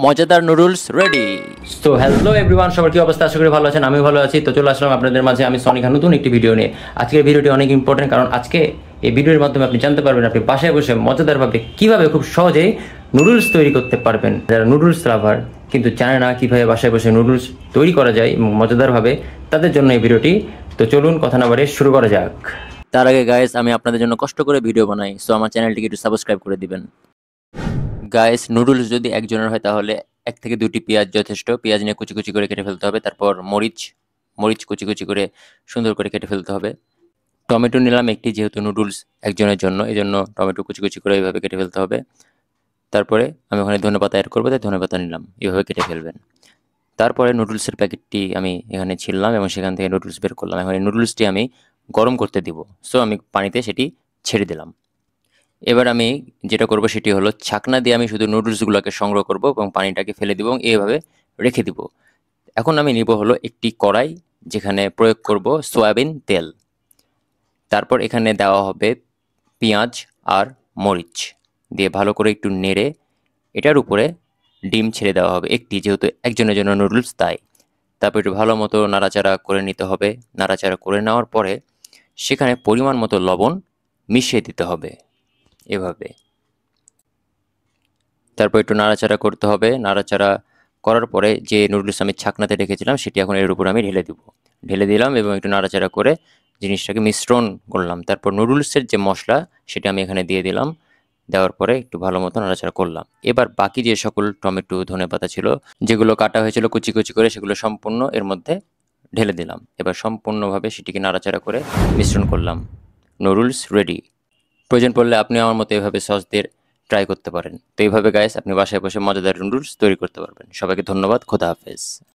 মজাদার noodles ready. তো hello everyone, সবার কি অবস্থা? আশা করি ভালো আছেন, আমি ভালো আছি। তো চলে আসলাম আপনাদের মাঝে আমি সনিক নতুন একটি ভিডিও নিয়ে। আজকের ভিডিওটি অনেক ইম্পর্টেন্ট, কারণ আজকে এই ভিডিওর মাধ্যমে আপনি জানতে পারবেন আপনি বাসায় বসে মজাদারভাবে কীভাবে খুব সহজেই নুডলস তৈরি করতে পারবেন। যারা নুডলস লাভার কিন্তু জানে না কীভাবে বাসায় বসে নুডলস তৈরি করা যায় মজাদারভাবে, তাদের জন্য এই ভিডিওটি। তো চলুন কথা না বাড়িয়ে শুরু করা যাক। তার আগে গাইস, আমি আপনাদের জন্য কষ্ট করে ভিডিও বানাই, সো আমার চ্যানেলটিকে একটু সাবস্ক্রাইব করে দিবেন। গাইস, নুডলস যদি একজনের হয় তাহলে 1 থেকে 2টি পেঁয়াজ যথেষ্ট। পেঁয়াজ নিয়ে কুচি কুচি করে কেটে ফেলতে হবে। তারপর মরিচ কুচি কুচি করে সুন্দর করে কেটে ফেলতে হবে। টমেটো নিলাম একটি, যেহেতু নুডলস একজনের জন্য, এই জন্য টমেটো কুচি কুচি করে এইভাবে কেটে ফেলতে হবে। তারপরে আমি ওখানে ধনেপাতা অ্যাড করবো, তাই ধনেপাতা নিলাম, এইভাবে কেটে ফেলবেন। তারপরে নুডলসের প্যাকেটটি আমি এখানে ছিললাম এবং সেখান থেকে নুডলস বের করলাম। এখন এই নুডলসটি আমি গরম করতে দিব, সো আমি পানিতে সেটি ছেড়ে দিলাম। এবার আমি যেটা করব সেটি হলো, ছাকনা দিয়ে আমি শুধু নুডলসগুলোকে সংগ্রহ করব এবং পানিটাকে ফেলে দিব এবং এইভাবে রেখে দিব। এখন আমি নিব হলো একটি কড়াই, যেখানে প্রয়োগ করব সয়াবিন তেল। তারপর এখানে দেওয়া হবে পেঁয়াজ আর মরিচ দিয়ে ভালো করে একটু নেড়ে এটার উপরে ডিম ছেড়ে দেওয়া হবে একটি, যেহেতু একজনের জন্য নুডলস তাই। তারপর একটু ভালো মতো নাড়াচাড়া করে নিতে হবে। নাড়াচাড়া করে নেওয়ার পরে সেখানে পরিমাণ মতো লবণ মিশিয়ে দিতে হবে এভাবে। তারপর একটু নাড়াচাড়া করতে হবে। নাড়াচাড়া করার পরে যে নুডলস আমি ছাকনাতে রেখেছিলাম সেটি এখন এর উপর আমি ঢেলে দিলাম এবং একটু নাড়াচাড়া করে জিনিসটাকে মিশ্রণ করলাম। তারপর নুডলসের যে মশলা সেটা আমি এখানে দিয়ে দিলাম। দেওয়ার পরে একটু ভালো মতো নাড়াচাড়া করলাম। এবার বাকি যে সকল টমেটো ধনেপাতা ছিল, যেগুলো কাটা হয়েছিল কুচি কুচি করে, সেগুলো সম্পূর্ণ এর মধ্যে ঢেলে দিলাম। এবার সম্পূর্ণভাবে সেটিকে নাড়াচাড়া করে মিশ্রণ করলাম। Noodles ready. প্রয়োজন পড়লে আপনি আমার মতো এভাবে সস দিয়ে ট্রাই করতে পারেন। তো এইভাবে গাইস আপনি বাসায় বসে মজাদার নুডলস তৈরি করতে পারবেন। সবাইকে ধন্যবাদ। খোদা হাফেজ।